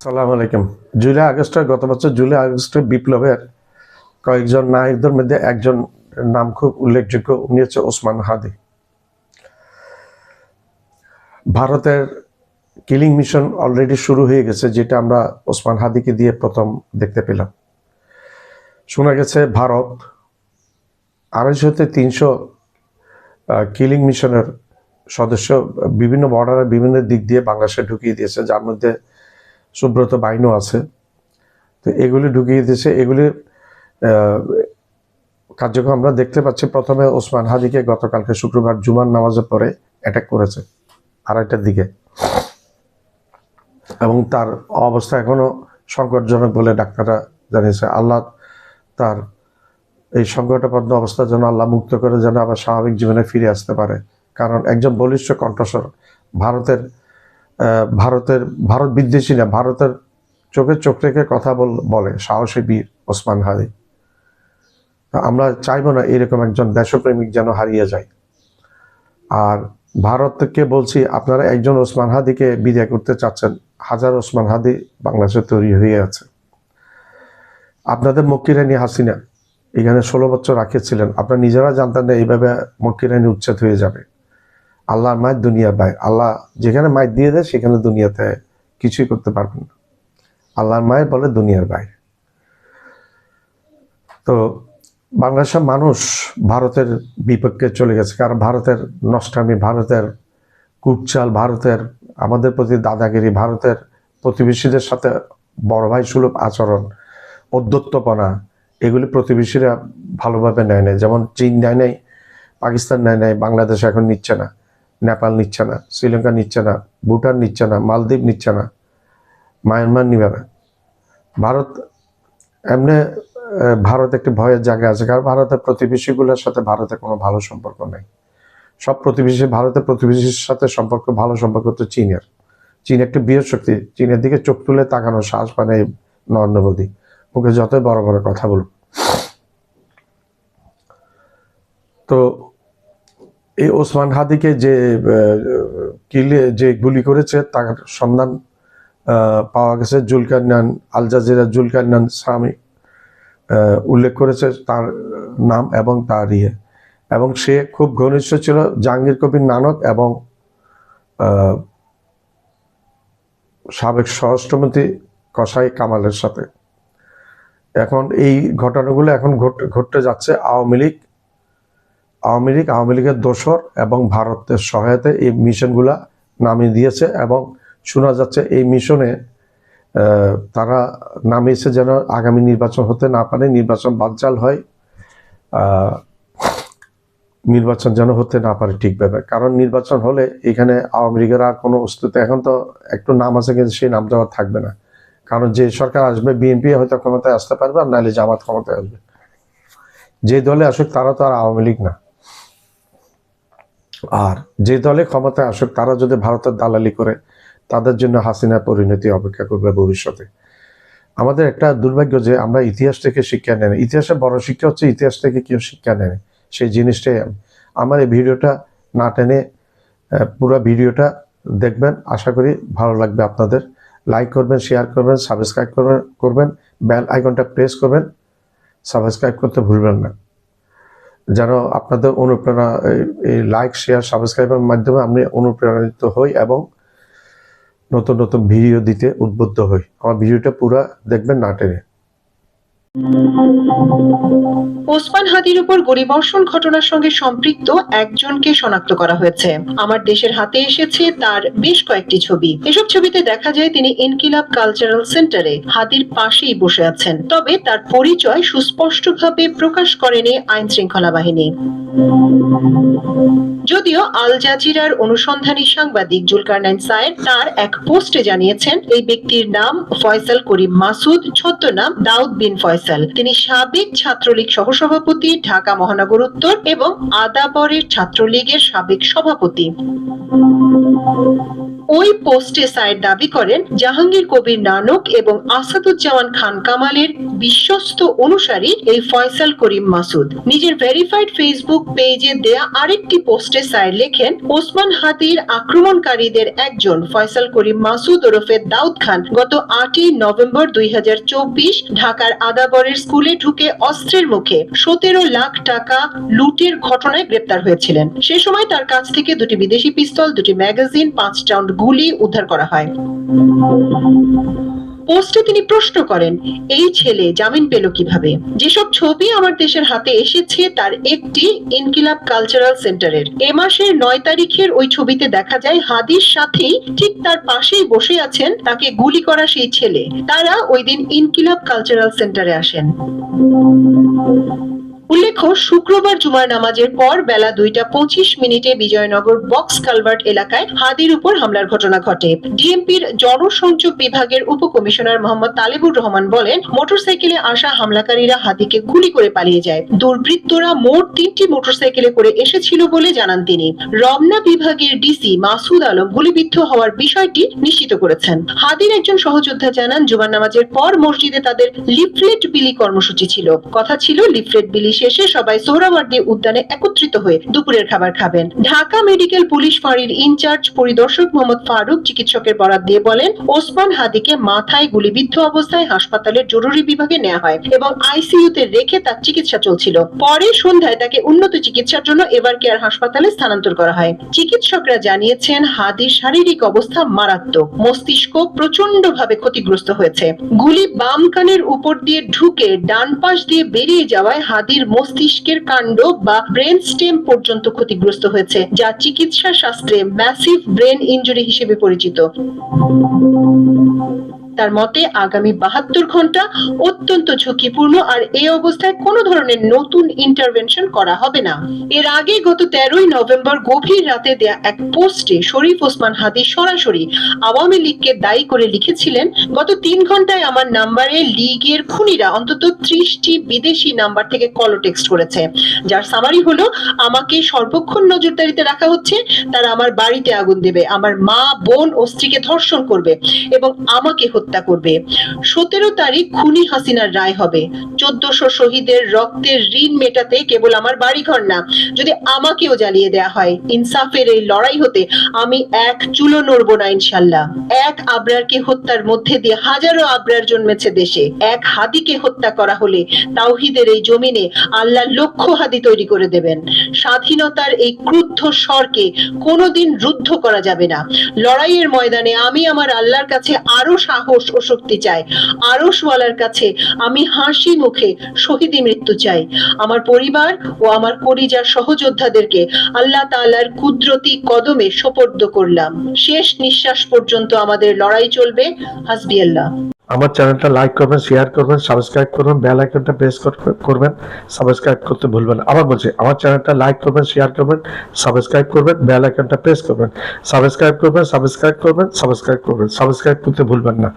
আসসালামু আলাইকুম। জুলাই আগস্টের গত বছর জুলাই আগস্টের বিপ্লবের কয়েকজন নায়কদের মধ্যে একজন নাম খুব উল্লেখযোগ্য, উনি হচ্ছে ওসমান হাদি। ভারতের কিলিং মিশন অলরেডি শুরু হয়ে গেছে, যেটা আমরা ওসমান হাদিকে দিয়ে প্রথম দেখতে পেলাম। শোনা গেছে ভারত 250-300 কিলিং মিশনের সদস্য বিভিন্ন বর্ডারের বিভিন্ন দিক দিয়ে বাংলাদেশে ঢুকিয়ে দিয়েছে, যার মধ্যে সুব্রত বাহিনীও আছে। তো এগুলি ঢুকিয়ে দিয়েছে, এগুলি কার্যক্রম আমরা দেখতে পাচ্ছি। প্রথমে ওসমান হাদিকে গতকালকে শুক্রবার জুমার নামাজের পরে অ্যাটাক করেছে 2:30টার দিকে, এবং তার অবস্থা এখনো সংকটজনক বলে ডাক্তাররা জানিয়েছে। আল্লাহ তার এই সংকটাপন্ন অবস্থা যেন আল্লাহ মুক্ত করে, যেন আবার স্বাভাবিক জীবনে ফিরে আসতে পারে। কারণ একজন বলিষ্ঠ কণ্ঠস্বর, ভারত বিদ্বেষী না, ভারতের চোখে চোখ রেখে কথা বলে সাহসী বীর ওসমান হাদি। আমরা চাইবো না এরকম একজন দেশপ্রেমিক যেন হারিয়ে যায়। আর ভারতকে বলছি, আপনারা একজন ওসমান হাদিকে বিদায় করতে চাচ্ছেন, হাজার ওসমান হাদি বাংলাদেশে তৈরি হয়ে আছে। আপনাদের মক্কি রানী হাসিনা এখানে 16 বছর রাখিয়েছিলেন, আপনারা নিজেরা জানতেন না এইভাবে মক্কি রানী উচ্ছেদ হয়ে যাবে। আল্লাহর মায়ের দুনিয়ার বাইরে, আল্লাহ যেখানে মায়ের দিয়ে দেয় সেখানে দুনিয়াতে কিছুই করতে পারবেন না। আল্লাহর মায়ের বলে দুনিয়ার বাইরে। তো বাংলাদেশের মানুষ ভারতের বিপক্ষে চলে গেছে, কারণ ভারতের নষ্টামি, ভারতের কুটচাল, ভারতের আমাদের প্রতি দাদাগিরি, ভারতের প্রতিবেশীদের সাথে বড় ভাই সুলভ আচরণ, অধ্যত্বপনা, এগুলি প্রতিবেশীরা ভালোভাবে নেয় নাই। যেমন চীন নেয় নাই, পাকিস্তান নেয় নাই, বাংলাদেশ এখন নিচ্ছে না, নেপাল নিচ্ছে না, শ্রীলঙ্কা নিচ্ছে না, ভুটান নিচ্ছে না, মালদ্বীপ নিচ্ছে না, মায়ানমার নিবে না। ভারত এমনি, ভারত একটি ভয়ের জায়গা আছে, কারণ ভারতের প্রতিবেশীগুলোর সাথে ভারতের কোনো ভালো সম্পর্ক নেই। সব প্রতিবেশী, ভারতের প্রতিবেশীর সাথে ভালো সম্পর্ক তো চীনের। চীন একটি বৃহৎ শক্তি, চীনের দিকে চোখ তুলে তাকানোর সাহস পায় এই নরেন্দ্র মোদী, ওকে যতই বড় বড় কথা বলুক। তো এই ওসমান হাদিকে যে গুলি করেছে তার সন্ধান পাওয়া গেছে। জুলকারনাইন, আল জাজিরা জুলকারনাইন স্বামী উল্লেখ করেছে তার নাম এবং তার এবং সে খুব ঘনিষ্ঠ ছিল জাহাঙ্গীর কবির নানক এবং সাবেক স্বরাষ্ট্রমন্ত্রী কসাই কামালের সাথে। এখন এই ঘটনাগুলো এখন ঘটতে যাচ্ছে আওয়ামী লীগের দোসর এবং ভারতের সহায়তায় এই মিশনগুলা নামিয়ে দিয়েছে, এবং শোনা যাচ্ছে এই মিশনে তারা নামিয়েছে যেন আগামী নির্বাচন হতে না পারে, নির্বাচন বানচাল হয়, নির্বাচন যেন হতে না পারে ঠিকভাবে। কারণ নির্বাচন হলে এখানে আওয়ামী লীগের আর কোনো অস্তিত্ব, এখন তো একটু নাম আছে কিন্তু সেই নামটা আর থাকবে না। কারণ যে সরকার আসবে, বিএনপি হয়তো ক্ষমতায় আসতে পারবে, আর নাহলে জামাত ক্ষমতায় আসবে। যে দলে আসুক তারা তো আর আওয়ামী লীগ না। আর যে দলে ক্ষমতায় আসুক তারা যদি ভারতের দালালি করে, তাদের জন্য হাসিনার পরিণতি অপেক্ষা করবে ভবিষ্যতে। আমাদের একটা দুর্ভাগ্য যে আমরা ইতিহাস থেকে শিক্ষা নেই। ইতিহাসের বড় শিক্ষা হচ্ছে ইতিহাস থেকে কেউ শিক্ষা নেয়, সেই জিনিসটাই আমার এই ভিডিওটা না টেনে পুরো ভিডিওটা দেখবেন, আশা করি ভালো লাগবে আপনাদের। লাইক করবেন, শেয়ার করবেন, সাবস্ক্রাইব করবেন, বেল আইকনটা প্রেস করবেন, সাবস্ক্রাইব করতে ভুলবেন না, যেন আপনাদের অনুপ্রেরণা, এই লাইক শেয়ার সাবস্ক্রাইবের মাধ্যমে আমি অনুপ্রেরণিত হই এবং নতুন নতুন ভিডিও দিতে উদ্বুদ্ধ হই। আমার ভিডিওটা পুরো দেখবেন না টেনে। ওসমান হাদির উপর গুলিবর্ষণ ঘটনার সঙ্গে সম্পৃক্ত একজনকে শনাক্ত করা হয়েছে। আমার দেশের হাতে এসেছে তার বেশ কয়েকটি ছবি। এসব ছবিতে দেখা যায় তিনি ইনকিলাব কালচারাল সেন্টারে হাদির পাশেই বসে আছেন। তবে তার পরিচয় সুস্পষ্টভাবে প্রকাশ করেনি আইন শৃঙ্খলা বাহিনী। যদিও আল জাজিরার অনুসন্ধানী সাংবাদিক জুলকারনাইন সায়েদ তার এক পোস্টে জানিয়েছেন এই ব্যক্তির নাম ফয়সাল করিম মাসুদ, ছদ্মনাম দাউদ বিন ফয়সাল। তিনি সাবেক ছাত্রলীগ সহসভাপতি, ঢাকা মহানগর উত্তর এবং আদাবরের ছাত্রলীগের সাবেক সভাপতি। ওই পোস্টে সাইদ দাবি করেন জাহাঙ্গীর কবির নানক এবং আসাদুজ্জামান খান কামালের বিশ্বস্ত অনুসারী এই ফয়সাল করিম মাসুদ। নিজের ভেরিফাইড ফেসবুক পেজে দেয়া আরেকটি পোস্টে সাইদ লেখেন, ওসমান হাদির আক্রমণকারীদের একজন ফয়সাল করিম মাসুদ ওরফে দাউদ খান গত 8ই নভেম্বর 2024 ঢাকার আদাবরের স্কুলে ঢুকে অস্ত্রের মুখে 17 লাখ টাকা লুটের ঘটনায় গ্রেপ্তার হয়েছিলেন। সে সময় তার কাছ থেকে দুটি বিদেশি পিস্তল, দুটি ম্যাগাজিন, 5 রাউন্ড গুলি উদ্ধার করা হয়। পোস্টে তিনি প্রশ্ন করেন, এই ছেলে জামিন পেল কিভাবে? যেসব ছবি আমার দেশের হাতে এসেছে তার একটি ইনকিলাব কালচারাল সেন্টারের। এ মাসের 9 তারিখের ওই ছবিতে দেখা যায় হাদির সাথেই ঠিক তার পাশেই বসে আছেন তাকে গুলি করা সেই ছেলে। তারা ওই দিন ইনকিলাব কালচারাল সেন্টারে আসেন। উল্লেখ্য, শুক্রবার জুমার নামাজের পর বেলা 2টা 25 বিজয়নগর বক্স কালভার্ট এলাকায় হাদির উপর হামলার ঘটনা ঘটে। ডিএমপির জনসংযোগ বিভাগের উপকমিশনার মোহাম্মদ তালেবুর রহমান বলেন, মোটরসাইকেলে আসা হামলাকারীরা হাদিকে গুলি করে পালিয়ে যায়। দুর্বৃত্তরা মোট 3টি মোটরসাইকেলে করে এসেছিল বলে জানান তিনি। রমনা বিভাগের ডিসি মাসুদ আলম গুলিবিদ্ধ হওয়ার বিষয়টি নিশ্চিত করেছেন। হাদির একজন সহযোদ্ধা জানান, জুমার নামাজের পর মসজিদে তাদের লিফলেট বিলি কর্মসূচি ছিল। কথা ছিল লিফলেট বিলি শেষে সবাই সোহরাওয়ার্দী উদ্যানে একত্রিত হয়ে দুপুরের খাবার খাবেন। ঢাকা মেডিকেল পুলিশ ফাঁড়ির ইনচার্জ পরিদর্শক মোহাম্মদ ফারুক চিকিৎসকের বরাত দিয়ে বলেন, ওসমান হাদিকে মাথায় গুলিবিদ্ধ অবস্থায় হাসপাতালের জরুরি বিভাগে নেওয়া হয় এবং আইসিইউতে রেখে তার চিকিৎসা চলছিল। পরে সন্ধ্যায় তাকে উন্নত চিকিৎসার জন্য এভার কেয়ার হাসপাতালে স্থানান্তর করা হয়। চিকিৎসকরা জানিয়েছেন, হাদির শারীরিক অবস্থা মারাত্মক। মস্তিষ্ক প্রচন্ডভাবে ক্ষতিগ্রস্ত হয়েছে। গুলি বাম কানের উপর দিয়ে ঢুকে ডান পাশ দিয়ে বেরিয়ে যাওয়ায় হাদির মস্তিষ্কের কাণ্ড বা ব্রেন স্টেম পর্যন্ত ক্ষতিগ্রস্ত হয়েছে, যা চিকিৎসা শাস্ত্রে ম্যাসিভ ব্রেন ইনজুরি হিসেবে পরিচিত। তার মতে আগামী 72 ঘন্টা অত্যন্ত ঝুঁকিপূর্ণ, আর এই অবস্থায় কোনো ধরনের নতুন ইন্টারভেনশন করা হবে না। এর আগে গত 13ই নভেম্বর গভীর রাতে দেয়া এক পোস্টে শরীফ ওসমান হাদি সরাসরি আওয়ামী লীগকে দায়ী করে লিখেছিলেন, গত 3 ঘন্টায় আমার নাম্বারে লীগের খুনিরা অন্তত 30টি বিদেশি নাম্বার থেকে কল টেক্সট করেছে, যার সামারি হলো, আমাকে সর্বক্ষণ নজরদারিতে রাখা হচ্ছে, তারা আমার বাড়িতে আগুন দেবে, আমার মা, বোন ও স্ত্রীকে ধর্ষণ করবে এবং আমাকে হত্যা করবে। 17 তারিখ খুনি হাসিনার রায় হবে। 1400 শহীদের রক্তের ঋণ মেটাতে কেবল আমার বাড়িঘর না, যদি আমাকেও জ্বালিয়ে দেয়া হয়, ইনসাফের এই লড়াই হতে আমি এক চুলো নড়ব না ইনশাল্লাহ। এক আবরারকে হত্যার মধ্যে দিয়ে হাজারো আবরার জন্মেছে দেশে। এক হাদিকে হত্যা করা হলে তাওহীদের এই জমিনে আল্লাহ লক্ষ হাদি তৈরি করে দেবেন। স্বাধীনতার এই ক্রুদ্ধ স্বরকে কোনোদিন রুদ্ধ করা যাবে না। লড়াইয়ের ময়দানে আমি আমার আল্লাহর কাছে আরো সাহস ও শক্তি চাই। আরশওয়ালার কাছে আমি হাসি মুখে শহীদি মৃত্যু চাই। আমার পরিবার ও আমার কলিজার সহযোদ্ধাদেরকে আল্লাহ তাআলার কুদরতি কদমে সোপর্দ করলাম। শেষ নিঃশ্বাস পর্যন্ত আমাদের লড়াই চলবে। হাসবিয়াল্লাহ। আমার চ্যানেলটা লাইক করবেন, শেয়ার করবেন, সাবস্ক্রাইব করবেন, বেল আইকনটা প্রেস করবেন, সাবস্ক্রাইব করতে ভুলবেন না। আবার বলছি, আমার চ্যানেলটা লাইক করবেন, শেয়ার করবেন, সাবস্ক্রাইব করবেন, বেল আইকনটা প্রেস করবেন, সাবস্ক্রাইব করবেন, সাবস্ক্রাইব করতে ভুলবেন না।